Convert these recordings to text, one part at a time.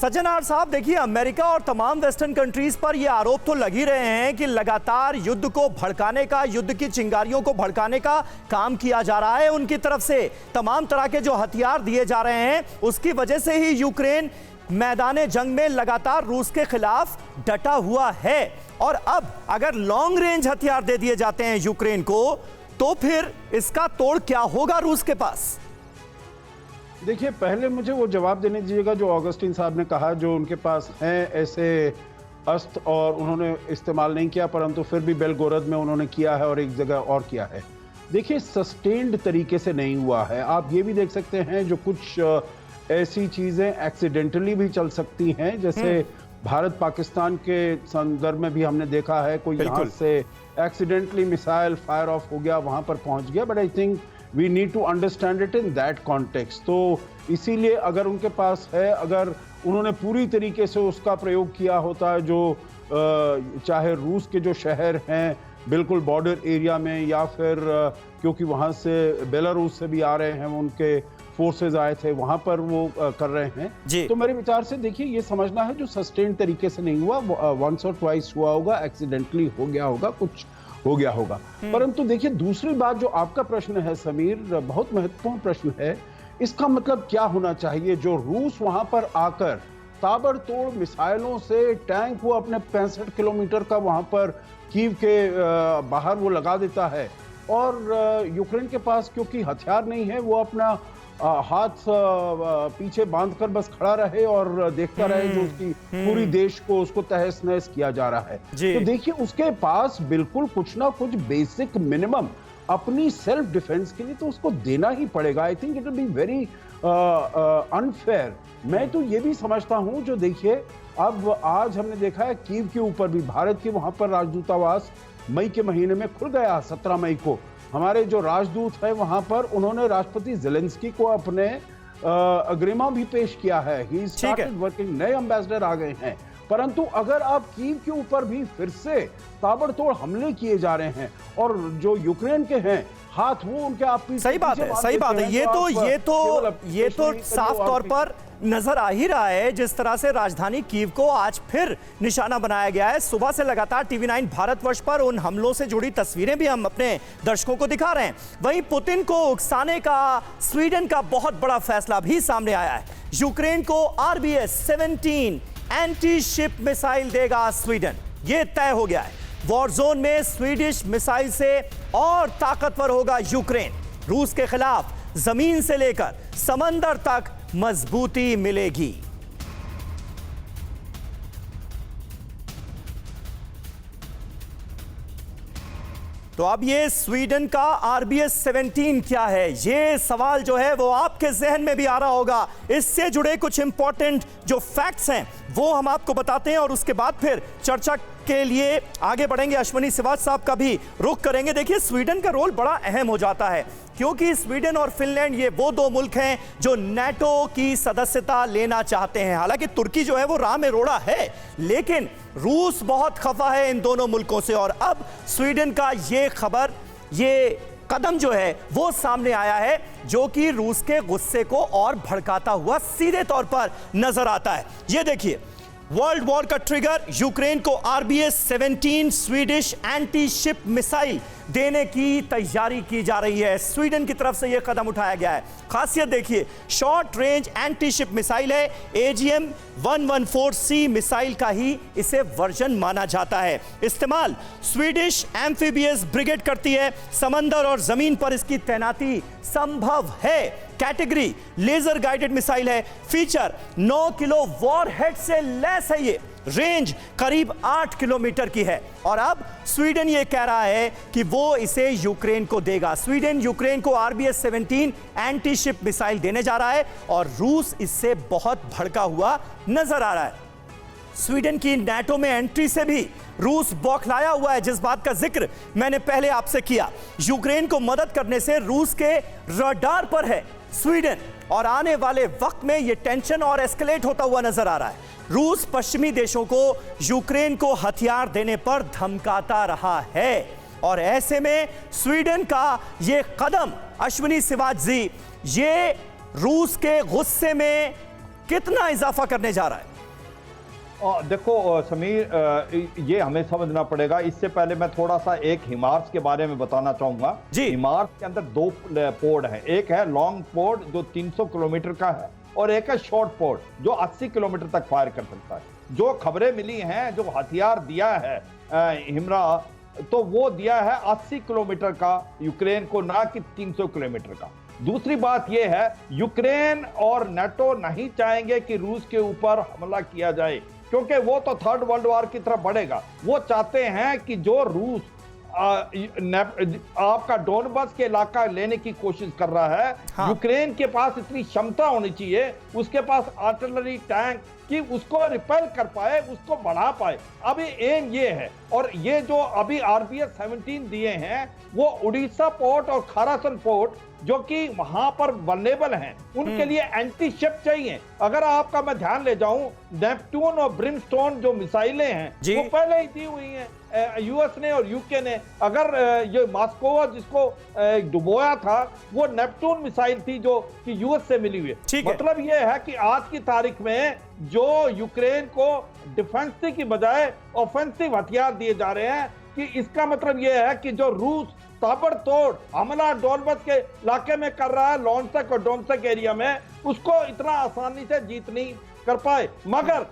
सज्जनार साहब, देखिए अमेरिका और तमाम वेस्टर्न कंट्रीज पर यह आरोप तो लग ही रहे हैं कि लगातार युद्ध को भड़काने का, युद्ध की चिंगारियों को भड़काने का काम किया जा रहा है। उनकी तरफ से तमाम तरह के जो हथियार दिए जा रहे हैं, उसकी वजह से ही यूक्रेन मैदान जंग में लगातार रूस के खिलाफ डटा हुआ है। और अब अगर लॉन्ग रेंज हथियार दे दिए जाते हैं यूक्रेन को, तो फिर इसका तोड़ क्या होगा रूस के पास? देखिए, पहले मुझे वो जवाब देने दीजिएगा जो ऑगस्टिन साहब ने कहा, जो उनके पास हैं ऐसे अस्त्र और उन्होंने इस्तेमाल नहीं किया, परंतु फिर भी बेलगोरद में उन्होंने किया है और एक जगह और किया है। देखिए, सस्टेन्ड तरीके से नहीं हुआ है। आप ये भी देख सकते हैं जो कुछ ऐसी चीज़ें एक्सीडेंटली भी चल सकती हैं, जैसे भारत पाकिस्तान के संदर्भ में भी हमने देखा है, कोई यहाँ से एक्सीडेंटली मिसाइल फायर ऑफ हो गया, वहाँ पर पहुँच गया। But I think we need to understand it in that context. तो इसीलिए अगर उनके पास है, अगर उन्होंने पूरी तरीके से उसका प्रयोग किया होता है, जो चाहे रूस के जो शहर हैं बिल्कुल बॉर्डर एरिया में, या फिर क्योंकि वहाँ से बेलारूस से भी आ रहे हैं, उनके फोर्सेज आए थे, वहाँ पर वो कर रहे हैं। तो मेरे विचार से देखिए, ये समझना है जो सस्टेन तरीके से नहीं हुआ, वंस और ट्वाइस हुआ होगा, एक्सीडेंटली हो गया होगा, कुछ हो गया होगा। परंतु देखिए, दूसरी बात जो आपका प्रश्न है समीर, बहुत महत्वपूर्ण प्रश्न है। इसका मतलब क्या होना चाहिए? जो रूस वहां पर आकर ताबड़तोड़ मिसाइलों से टैंक वो अपने 65 किलोमीटर का वहां पर कीव के बाहर वो लगा देता है, और यूक्रेन के पास क्योंकि हथियार नहीं है, वो अपना हाथ पीछे बांधकर बस खड़ा रहे और देखता रहे जो उसकी पूरी देश को उसको तहस नहस किया जा रहा है। तो देखिए, उसके पास बिल्कुल कुछ ना कुछ बेसिक मिनिमम अपनी सेल्फ डिफेंस के लिए तो उसको देना ही पड़ेगा। I think it will be very unfair. मैं तो ये भी समझता हूं, जो देखिए अब आज हमने देखा है कीव के ऊपर भी भारत के वहां पर राजदूतावास मई के महीने में खुल गया। 17 मई को हमारे जो राजदूत है वहां पर, उन्होंने राष्ट्रपति ज़ेलेंस्की को अपने अग्रिमा भी पेश किया है। ही स्टार्टेड वर्किंग, नए एम्बेसडर आ गए हैं। परंतु अगर आप कीव के ऊपर भी फिर से ताबड़तोड़ हमले किए जा रहे हैं, और जो यूक्रेन के हैं हाथ वो उनके आप सही बात है, सही बात है। ये तो साफ तौर पर नजर आ ही रहा है, जिस तरह से राजधानी कीव को आज फिर निशाना बनाया गया है। सुबह से लगातार टीवी9 भारतवर्ष पर उन हमलों से जुड़ी तस्वीरें भी हम अपने दर्शकों को दिखा रहे हैं। वहीं पुतिन को उकसाने का स्वीडन का बहुत बड़ा फैसला भी सामने आया है। यूक्रेन को RBS-17 एंटी शिप मिसाइल देगा स्वीडन, यह तय हो गया है। वॉर जोन में स्वीडिश मिसाइल से और ताकतवर होगा यूक्रेन। रूस के खिलाफ जमीन से लेकर समंदर तक मजबूती मिलेगी। तो अब ये स्वीडन का RBS-17 क्या है, ये सवाल जो है वो आपके जहन में भी आ रहा होगा। इससे जुड़े कुछ इंपॉर्टेंट जो फैक्ट्स हैं वो हम आपको बताते हैं, और उसके बाद फिर चर्चा के लिए आगे बढ़ेंगे। अश्विनी सिवाच साहब का भी रुख करेंगे। देखिए, स्वीडन का रोल बड़ा अहम हो जाता है, क्योंकि स्वीडन और फिनलैंड ये वो दो मुल्क हैं जो नाटो की सदस्यता लेना चाहते हैं। हालांकि तुर्की जो है वो राह में रोड़ा है, लेकिन रूस बहुत खफा है इन दोनों मुल्कों से। और अब स्वीडन का ये कदम जो है वो सामने आया है, जो कि रूस के गुस्से को और भड़काता हुआ सीधे तौर पर नजर आता है। ये देखिए, वर्ल्ड वॉर का ट्रिगर, यूक्रेन को RBS-17 Swedish anti ship missile देने की तैयारी की जा रही है। स्वीडन की तरफ से यह कदम उठाया गया है। खासियत देखिए, short range anti ship missile है। AGM-114C मिसाइल का ही इसे वर्जन माना जाता है। इस्तेमाल स्वीडिश एम्फीबियस ब्रिगेड करती है। समंदर और जमीन पर इसकी तैनाती संभव है। कैटेगरी लेजर गाइडेड मिसाइल है। फीचर 9 किलो वॉरहेड से लैस है। ये रेंज करीब 8 किलोमीटर की है। और अब स्वीडन ये कह रहा है कि वो इसे यूक्रेन को देगा। स्वीडन यूक्रेन को RBS-17 एंटी शिप मिसाइल देने जा रहा है, और रूस इससे बहुत भड़का हुआ नजर आ रहा है। स्वीडन की नाटो में एंट्री से भी रूस बौखलाया हुआ है, जिस बात का जिक्र मैंने पहले आपसे किया। यूक्रेन को मदद करने से रूस के रडार पर है स्वीडन, और आने वाले वक्त में यह टेंशन और एस्केलेट होता हुआ नजर आ रहा है। रूस पश्चिमी देशों को यूक्रेन को हथियार देने पर धमकाता रहा है, और ऐसे में स्वीडन का यह कदम, अश्विनी सिवाच जी, ये रूस के गुस्से में कितना इजाफा करने जा रहा है? देखो समीर, ये हमें समझना पड़ेगा। इससे पहले मैं थोड़ा सा एक हिमार्स के बारे में बताना चाहूंगा। हिमार्स के अंदर दो पोर्ट है, एक है लॉन्ग पोर्ट जो 300 किलोमीटर का है और एक है शॉर्ट पोर्ट जो 80 किलोमीटर तक फायर कर सकता है। जो खबरें मिली हैं, जो हथियार दिया है हिमरा, तो वो दिया है 80 किलोमीटर का यूक्रेन को, ना कि 300 किलोमीटर का। दूसरी बात यह है, यूक्रेन और नाटो नहीं चाहेंगे कि रूस के ऊपर हमला किया जाए, क्योंकि वो तो थर्ड वर्ल्ड वॉर की तरफ बढ़ेगा। वो चाहते हैं कि जो रूस आपका डोनबास के इलाका लेने की कोशिश कर रहा है, हाँ। यूक्रेन के पास इतनी क्षमता होनी चाहिए, उसके पास आर्टिलरी टैंक, कि उसको रिपेल कर पाए, उसको बढ़ा पाए। अभी एम ये है। और ये जो अभी RBS 17 दिए हैं, वो उड़ीसा पोर्ट और खारासन पोर्ट जो कि वहां पर वल्नेबल हैं, उनके लिए एंटी शिप चाहिए। अगर आपका मैं ध्यान ले जाऊं, नेपट्टून और ब्रिमस्टोन जो मिसाइलें हैं वो पहले ही दी हुई हैं यूएस ने और यूके ने। अगर ये मॉस्को जिसको डुबोया था, वो नेपट्टून मिसाइल थी जो कि यूएस से मिली हुई है। मतलब ये है कि आज की तारीख में जो यूक्रेन को डिफेंसिव की बजाय ऑफेंसिव हथियार दिए जा रहे हैं, कि इसका मतलब यह है कि जो रूस ताबड़तोड़ हमला डोनबास के इलाके में कर रहा है, लॉन्सक और डोनसक एरिया में, उसको इतना आसानी से जीत नहीं कर पाए। मगर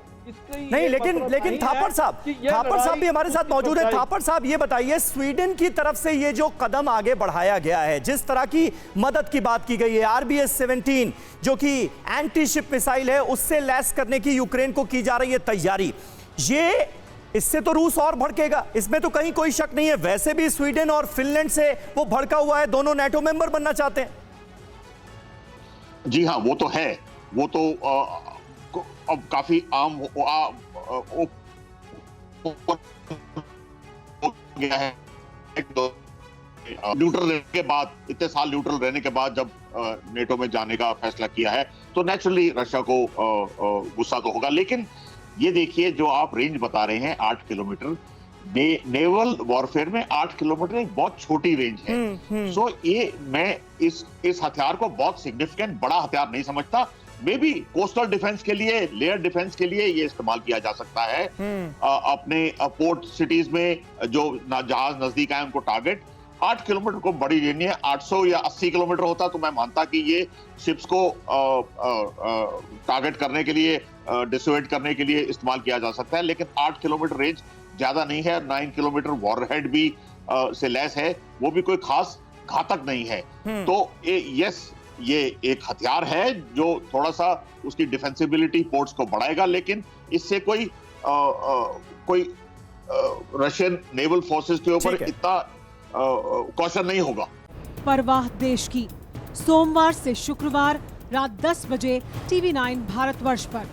नहीं, लेकिन थापर साहब भी हमारे साथ मौजूद है। थापर साहब, ये बताइए, स्वीडन की तरफ से ये जो कदम आगे बढ़ाया गया है, जिस तरह की मदद की बात की गई है, RBS 17 जो कि एंटी शिप मिसाइल है, उससे लैस करने की यूक्रेन को की जा रही है तैयारी, ये इससे तो रूस और भड़केगा, इसमें तो कहीं कोई शक नहीं है। वैसे भी स्वीडन और फिनलैंड से वो भड़का हुआ है, दोनों नाटो मेंबर बनना चाहते हैं। जी हाँ, वो तो है। वो तो अब काफी आम हो गया है। न्यूट्रल रहने के बाद, इतने साल न्यूट्रल रहने के बाद जब नेटो में जाने का फैसला किया है, तो नेचुरली रशिया को गुस्सा तो होगा। लेकिन ये देखिए, जो आप रेंज बता रहे हैं 8 किलोमीटर, नेवल वॉरफेयर में 8 किलोमीटर एक बहुत छोटी रेंज है। सो ये मैं इस हथियार को बहुत सिग्निफिकेंट बड़ा हथियार नहीं समझता। मे बी कोस्टल डिफेंस के लिए, लेयर डिफेंस के लिए ये इस्तेमाल किया जा सकता है। अपने पोर्ट सिटीज में जो जहाज नजदीक आए उनको टारगेट। 8 किलोमीटर को बड़ी रेंज है। 800 या 80 किलोमीटर होता तो मैं मानता कि ये शिप्स को टारगेट करने के लिए, डिसुएड करने के लिए इस्तेमाल किया जा सकता है। लेकिन 8 किलोमीटर रेंज ज्यादा नहीं है। 9 किलोमीटर वॉरहेड भी से लैस है, वो भी कोई खास घातक नहीं है। तो ये एक हथियार है जो थोड़ा सा उसकी डिफेंसिबिलिटी पोर्ट्स को बढ़ाएगा, लेकिन इससे कोई रशियन नेवल फोर्सेस के ऊपर इतना कौशल नहीं होगा। परवाह देश की, सोमवार से शुक्रवार रात 10 बजे TV9 भारतवर्ष पर।